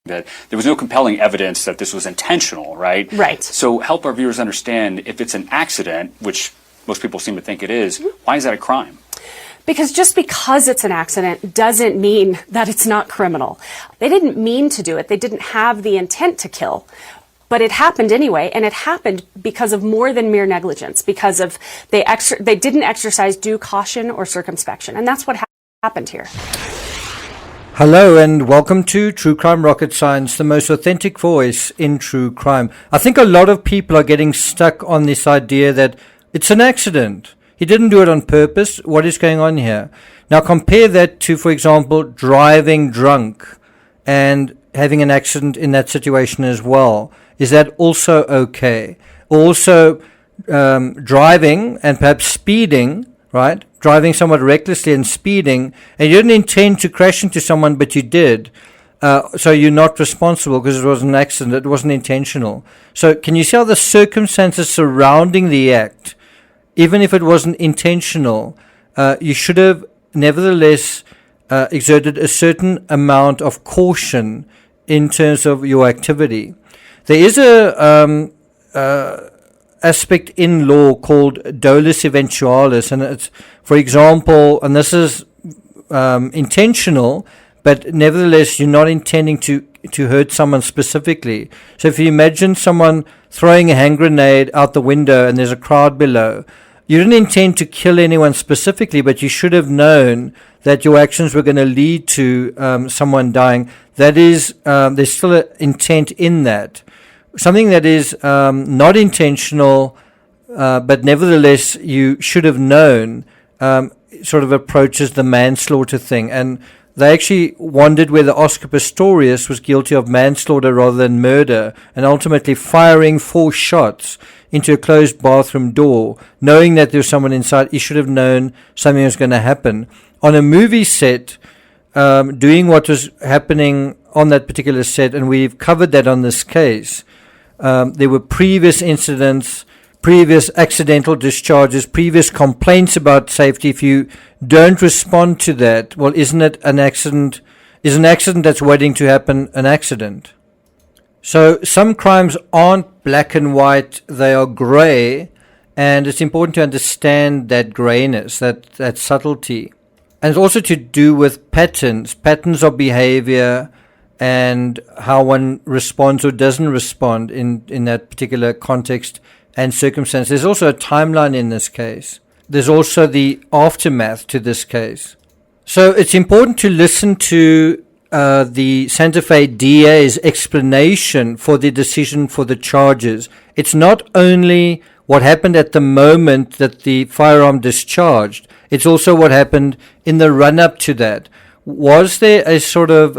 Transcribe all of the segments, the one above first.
that there was no compelling evidence that this was intentional, right? Right. So help our viewers understand, if it's an accident, which most people seem to think it is, why is that a crime? Because just because it's an accident doesn't mean that it's not criminal. They didn't mean to do it. They didn't have the intent to kill. But it happened anyway, and it happened because of more than mere negligence, because of they didn't exercise due caution or circumspection. And that's what happened here. Hello and welcome to True Crime Rocket Science, the most authentic voice in true crime. I think a lot of people are getting stuck on this idea that it's an accident. He didn't do it on purpose. What is going on here? Now compare that to, for example, driving drunk and having an accident in that situation as well. Is that also okay? Also, driving and perhaps speeding, right? Driving somewhat recklessly and speeding, and you didn't intend to crash into someone, but you did. So you're not responsible because it was an accident. It wasn't intentional. So can you see how the circumstances surrounding the act, even if it wasn't intentional, you should have nevertheless exerted a certain amount of caution in terms of your activity. There is a aspect in law called dolus eventualis, and it's, for example, and this is intentional, but nevertheless you're not intending to hurt someone specifically. So if you imagine someone throwing a hand grenade out the window and there's a crowd below, you didn't intend to kill anyone specifically, but you should have known that your actions were going to lead to someone dying. That is, there's still an intent in that. Something that is not intentional, but nevertheless you should have known, sort of approaches the manslaughter thing. And they actually wondered whether Oscar Pistorius was guilty of manslaughter rather than murder, and ultimately firing 4 shots into a closed bathroom door, knowing that there was someone inside. He should have known something was going to happen. On a movie set, doing what was happening on that particular set, and we've covered that on this case, there were previous incidents, previous accidental discharges, previous complaints about safety. If you don't respond to that, well, isn't it an accident? Is an accident that's waiting to happen an accident? So some crimes aren't black and white, they are grey, and it's important to understand that greyness, that subtlety. And it's also to do with patterns of behavior, and how one responds or doesn't respond in that particular context and circumstance. There's also a timeline in this case. There's also the aftermath to this case. So it's important to listen to the Santa Fe DA's explanation for the decision for the charges. It's not only what happened at the moment that the firearm discharged, it's also what happened in the run-up to that. Was there a sort of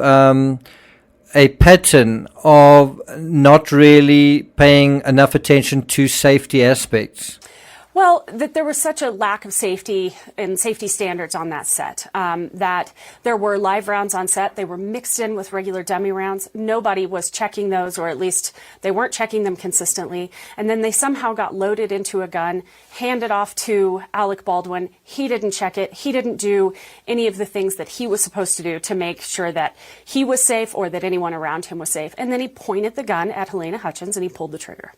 a pattern of not really paying enough attention to safety aspects? Well, that there was such a lack of safety and safety standards on that set, that there were live rounds on set. They were mixed in with regular dummy rounds. Nobody was checking those, or at least they weren't checking them consistently. And then they somehow got loaded into a gun, handed off to ALEC Baldwin. He didn't check it. He didn't do any of the things that he was supposed to do to make sure that he was safe or that anyone around him was safe. And then he pointed the gun at Helena Hutchins and he pulled the trigger.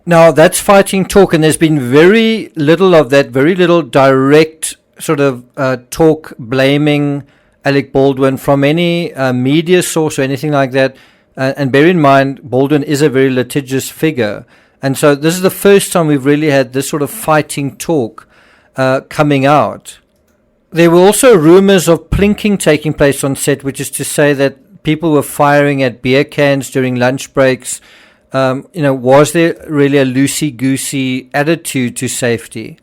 Now, that's fighting talk, and there's been very little of that, very little direct sort of talk blaming ALEC Baldwin from any media source or anything like that. And bear in mind, Baldwin is a very litigious figure. And so this is the first time we've really had this sort of fighting talk coming out. There were also rumors of plinking taking place on set, which is to say that people were firing at beer cans during lunch breaks. Was there really a loosey-goosey attitude to safety?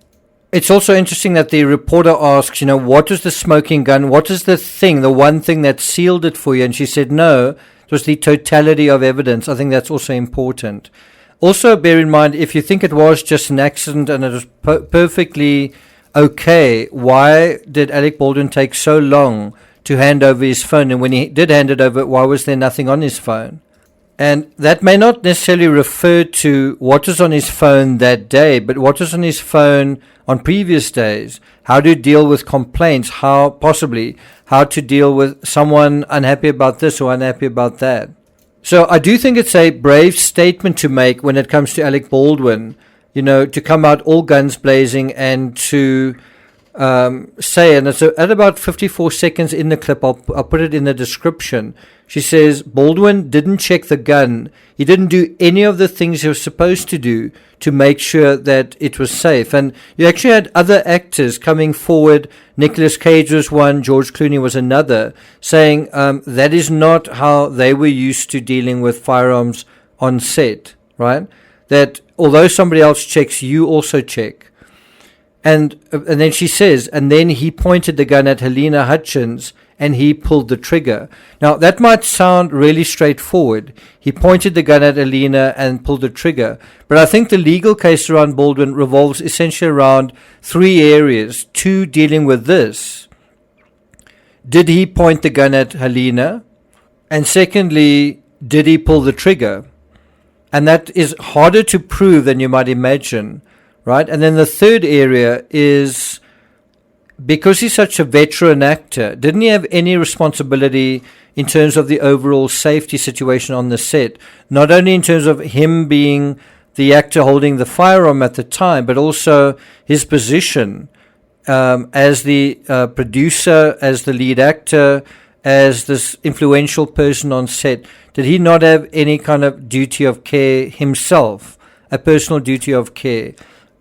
It's also interesting that the reporter asks, what was the smoking gun? What is the thing, the one thing that sealed it for you? And she said, no, it was the totality of evidence. I think that's also important. Also, bear in mind, if you think it was just an accident and it was perfectly okay, why did ALEC Baldwin take so long to hand over his phone? And when he did hand it over, why was there nothing on his phone? And that may not necessarily refer to what was on his phone that day, but what was on his phone on previous days. How to deal with complaints, how to deal with someone unhappy about this or unhappy about that. So I do think it's a brave statement to make when it comes to Alec Baldwin, to come out all guns blazing and to say, and it's at about 54 seconds in the clip, I'll put it in the description. She says, Baldwin didn't check the gun. He didn't do any of the things he was supposed to do to make sure that it was safe. And you actually had other actors coming forward. Nicolas Cage was one, George Clooney was another, saying that is not how they were used to dealing with firearms on set, right? That although somebody else checks, you also check. And then she says, and then he pointed the gun at Helena Hutchins and he pulled the trigger. Now, that might sound really straightforward. He pointed the gun at Helena and pulled the trigger. But I think the legal case around Baldwin revolves essentially around three areas. Two dealing with this. Did he point the gun at Helena? And secondly, did he pull the trigger? And that is harder to prove than you might imagine, right? And then the third area is, because he's such a veteran actor, didn't he have any responsibility in terms of the overall safety situation on the set? Not only in terms of him being the actor holding the firearm at the time, but also his position as the producer, as the lead actor, as this influential person on set. Did he not have any kind of duty of care himself, a personal duty of care?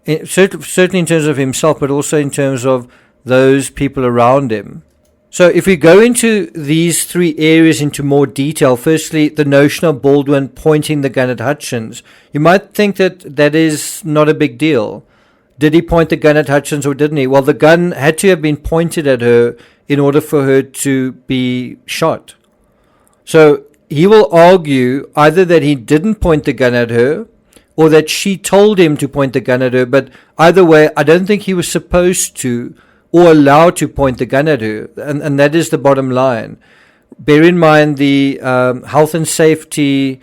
Certainly in terms of himself, but also in terms of those people around him. So if we go into these three areas into more detail, firstly, the notion of Baldwin pointing the gun at Hutchins, you might think that that is not a big deal. Did he point the gun at Hutchins or didn't he? Well, the gun had to have been pointed at her in order for her to be shot. So he will argue either that he didn't point the gun at her or that she told him to point the gun at her. But either way, I don't think he was supposed to or allowed to point the gun at her. And that is the bottom line. Bear in mind the health and safety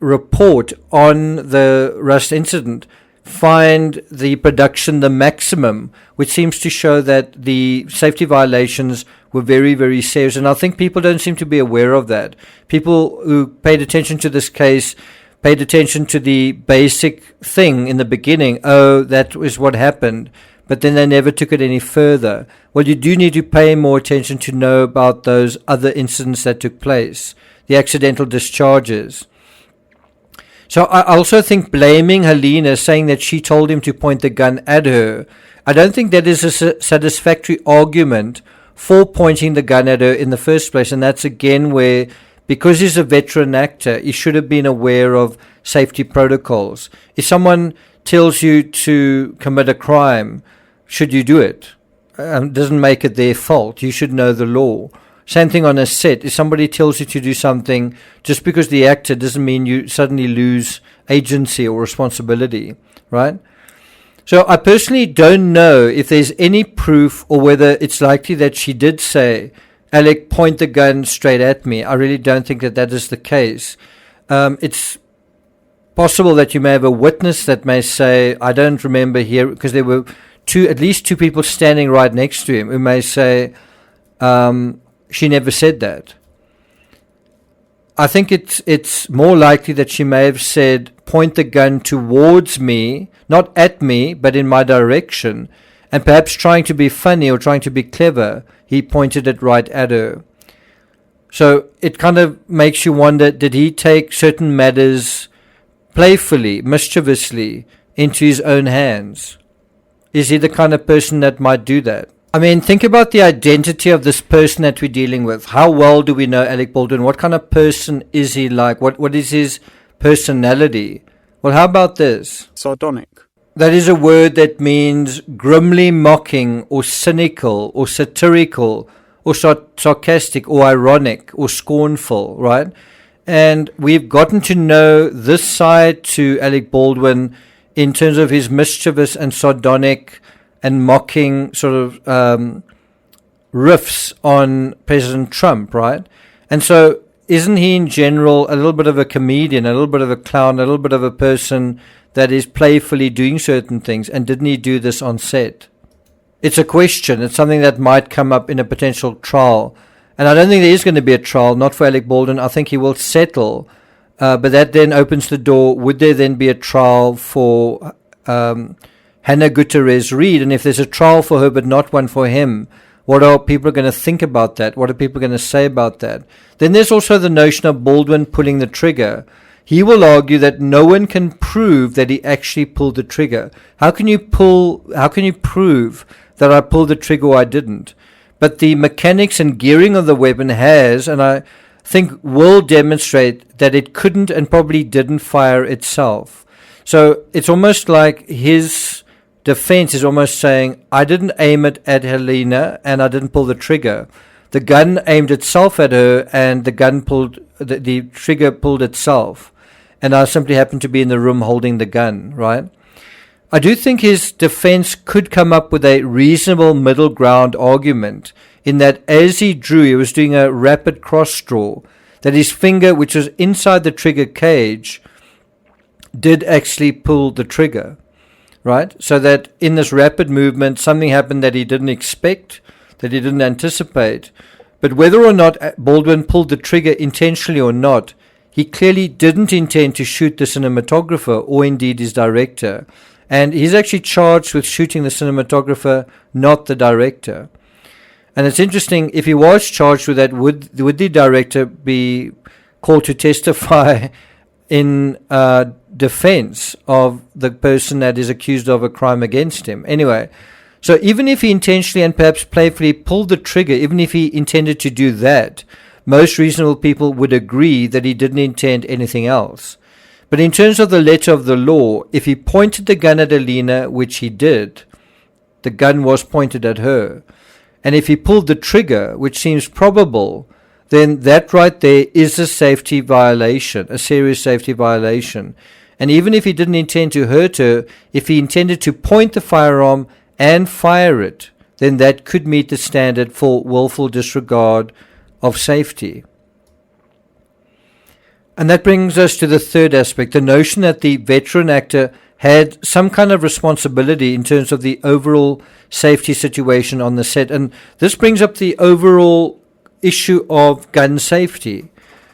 report on the Rust incident find the production the maximum, which seems to show that the safety violations were very, very serious. And I think people don't seem to be aware of that. People who paid attention to this case paid attention to the basic thing in the beginning. Oh, that was what happened. But then they never took it any further. Well, you do need to pay more attention to know about those other incidents that took place, the accidental discharges. So I also think blaming Helena, saying that she told him to point the gun at her, I don't think that is a satisfactory argument for pointing the gun at her in the first place. And that's again where, because he's a veteran actor, he should have been aware of safety protocols. If someone tells you to commit a crime, should you do it? Doesn't make it their fault. You should know the law. Same thing on a set. If somebody tells you to do something, just because the actor doesn't mean you suddenly lose agency or responsibility, right? So I personally don't know if there's any proof or whether it's likely that she did say, Alec, point the gun straight at me. I really don't think that that is the case. It's possible that you may have a witness that may say, I don't remember here, because there were at least two people standing right next to him who may say, she never said that. I think it's more likely that she may have said, point the gun towards me, not at me, but in my direction, and perhaps trying to be funny or trying to be clever, he pointed it right at her. So it kind of makes you wonder, did he take certain matters playfully, mischievously, into his own hands? Is he the kind of person that might do that? I mean, think about the identity of this person that we're dealing with. How well do we know Alec Baldwin? What kind of person is he like? What is his personality? Well, how about this? Sardonic. That is a word that means grimly mocking or cynical or satirical or sarcastic or ironic or scornful, right? And we've gotten to know this side to Alec Baldwin in terms of his mischievous and sardonic and mocking sort of riffs on President Trump, right? And so isn't he in general a little bit of a comedian, a little bit of a clown, a little bit of a person that is playfully doing certain things? And didn't he do this on set? It's a question. It's something that might come up in a potential trial. And I don't think there is going to be a trial, not for Alec Baldwin. I think he will settle. But that then opens the door. Would there then be a trial for Hannah Gutierrez-Reed? And if there's a trial for her but not one for him, what are people going to think about that? What are people going to say about that? Then there's also the notion of Baldwin pulling the trigger. He will argue that no one can prove that he actually pulled the trigger. How can you prove that I pulled the trigger or I didn't? But the mechanics and gearing of the weapon has, and I think will demonstrate that it couldn't and probably didn't fire itself. So it's almost like his defense is almost saying, I didn't aim it at Helena and I didn't pull the trigger. The gun aimed itself at her and the gun pulled, the trigger pulled itself. And I simply happened to be in the room holding the gun, right? I do think his defense could come up with a reasonable middle ground argument in that as he drew, he was doing a rapid cross draw, that his finger, which was inside the trigger cage, did actually pull the trigger, right? So that in this rapid movement, something happened that he didn't expect, that he didn't anticipate. But whether or not Baldwin pulled the trigger intentionally or not, he clearly didn't intend to shoot the cinematographer or indeed his director. And he's actually charged with shooting the cinematographer, not the director. And it's interesting, if he was charged with that, would the director be called to testify in defense of the person that is accused of a crime against him? Anyway, so even if he intentionally and perhaps playfully pulled the trigger, even if he intended to do that, most reasonable people would agree that he didn't intend anything else. But in terms of the letter of the law, if he pointed the gun at Alina, which he did, the gun was pointed at her. And if he pulled the trigger, which seems probable, then that right there is a safety violation, a serious safety violation. And even if he didn't intend to hurt her, if he intended to point the firearm and fire it, then that could meet the standard for willful disregard of safety. And that brings us to the third aspect, the notion that the veteran actor had some kind of responsibility in terms of the overall safety situation on the set. And this brings up the overall issue of gun safety.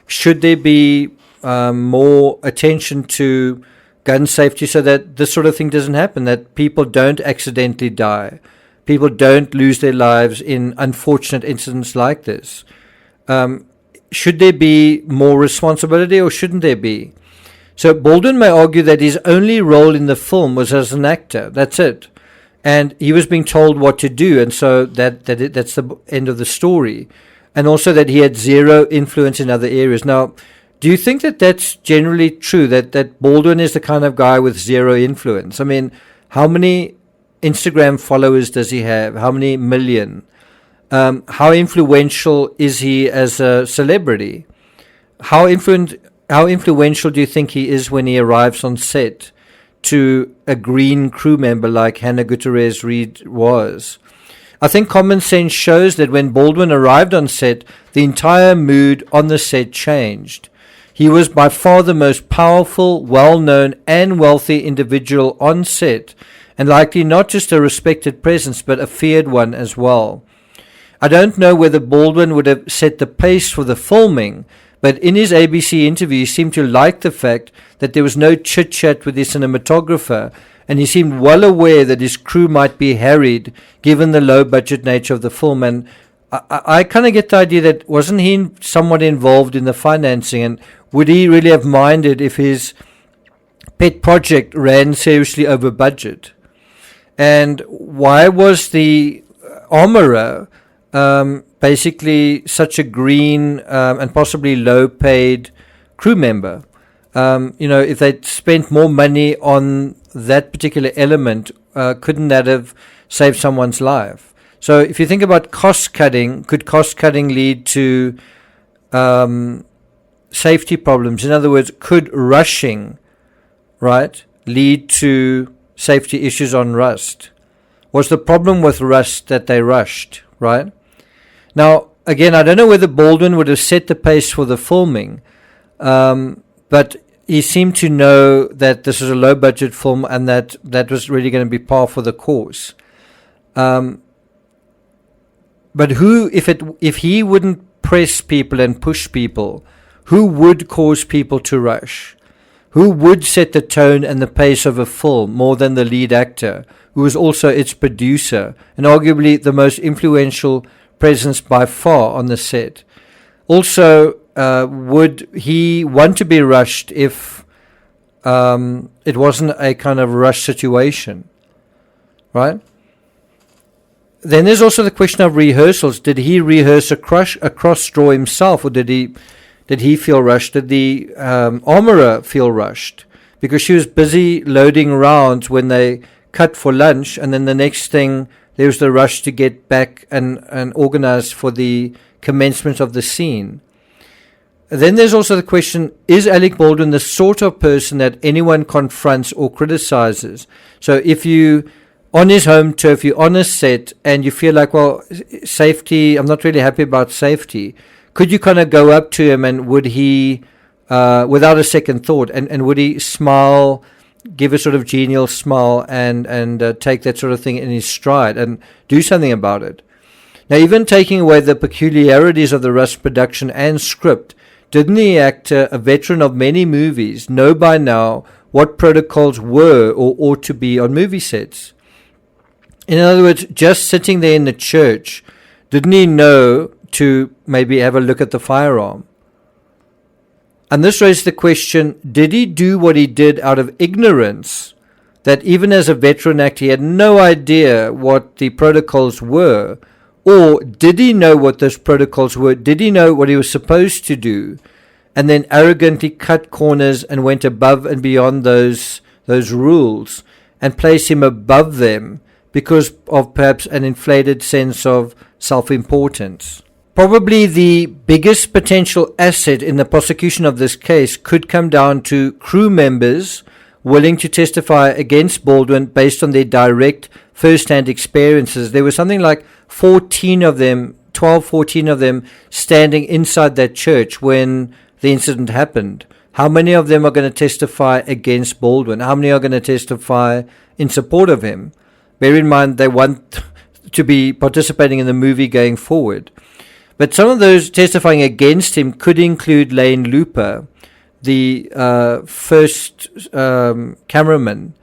Should there be more attention to gun safety so that this sort of thing doesn't happen, that people don't accidentally die, people don't lose their lives in unfortunate incidents like this? Should there be more responsibility or shouldn't there be? So Baldwin may argue that his only role in the film was as an actor. That's it. And he was being told what to do. And so that's the end of the story. And also that he had zero influence in other areas. Now, do you think that that's generally true, that Baldwin is the kind of guy with zero influence? I mean, how many Instagram followers does he have? How many million? How influential is he as a celebrity? How influential do you think he is when he arrives on set to a green crew member like Hannah Gutierrez-Reed was? I think common sense shows that when Baldwin arrived on set, the entire mood on the set changed. He was by far the most powerful, well-known, and wealthy individual on set, and likely not just a respected presence, but a feared one as well. I don't know whether Baldwin would have set the pace for the filming, but in his ABC interview, he seemed to like the fact that there was no chit-chat with his cinematographer, and he seemed well aware that his crew might be harried given the low-budget nature of the film. And I kind of get the idea that wasn't he somewhat involved in the financing, and would he really have minded if his pet project ran seriously over budget? And why was the armorer basically such a green and possibly low-paid crew member? If they'd spent more money on that particular element, couldn't that have saved someone's life? So if you think about cost-cutting, could cost-cutting lead to safety problems? In other words, could rushing, right, lead to safety issues on Rust? Was the problem with Rust that they rushed, right? Now, again, I don't know whether Baldwin would have set the pace for the filming, but he seemed to know that this was a low-budget film and that was really going to be par for the course. But if he wouldn't press people and push people? Who would cause people to rush? Who would set the tone and the pace of a film more than the lead actor, who was also its producer and arguably the most influential presence by far on the set? Also, would he want to be rushed if it wasn't a kind of rush situation, right? Then there's also the question of rehearsals. Did he rehearse a cross draw himself, or did he feel rushed? Did the armorer feel rushed? Because she was busy loading rounds when they cut for lunch, and then the next thing, there was the rush to get back and organize for the commencement of the scene. Then there's also the question, is Alec Baldwin the sort of person that anyone confronts or criticizes? So if you, on his home turf, you're on a set and you feel like, well, safety, I'm not really happy about safety, could you kind of go up to him and would he, without a second thought, and would he smile, give a sort of genial smile and take that sort of thing in his stride and do something about it? Now, even taking away the peculiarities of the Rush production and script, didn't the actor, a veteran of many movies, know by now what protocols were or ought to be on movie sets? In other words, just sitting there in the church, didn't he know to maybe have a look at the firearm? And this raised the question, did he do what he did out of ignorance, that even as a veteran actor he had no idea what the protocols were? Or did he know what those protocols were? Did he know what he was supposed to do, and then arrogantly cut corners and went above and beyond those rules and placed him above them because of perhaps an inflated sense of self-importance? Probably the biggest potential asset in the prosecution of this case could come down to crew members willing to testify against Baldwin based on their direct first-hand experiences. There was something like 14 of them standing inside that church when the incident happened. How many of them are going to testify against Baldwin? How many are going to testify in support of him? Bear in mind, they want to be participating in the movie going forward. But some of those testifying against him could include Lane Looper, the first cameraman,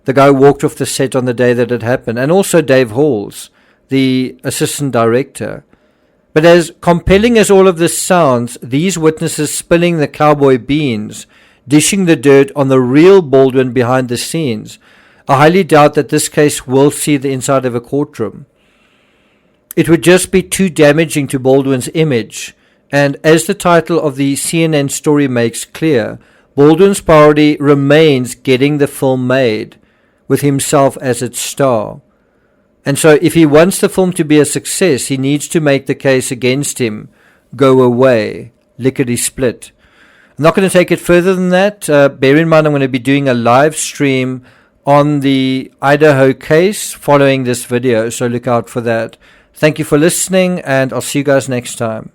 the guy who walked off the set on the day that it happened, and also Dave Halls, the assistant director. But as compelling as all of this sounds, these witnesses spilling the cowboy beans, dishing the dirt on the real Baldwin behind the scenes, I highly doubt that this case will see the inside of a courtroom. It would just be too damaging to Baldwin's image, and as the title of the CNN story makes clear, Baldwin's priority remains getting the film made, with himself as its star. And so if he wants the film to be a success, he needs to make the case against him go away, lickety-split. I'm not going to take it further than that. Bear in mind I'm going to be doing a live stream on the Idaho case following this video, so look out for that. Thank you for listening, and I'll see you guys next time.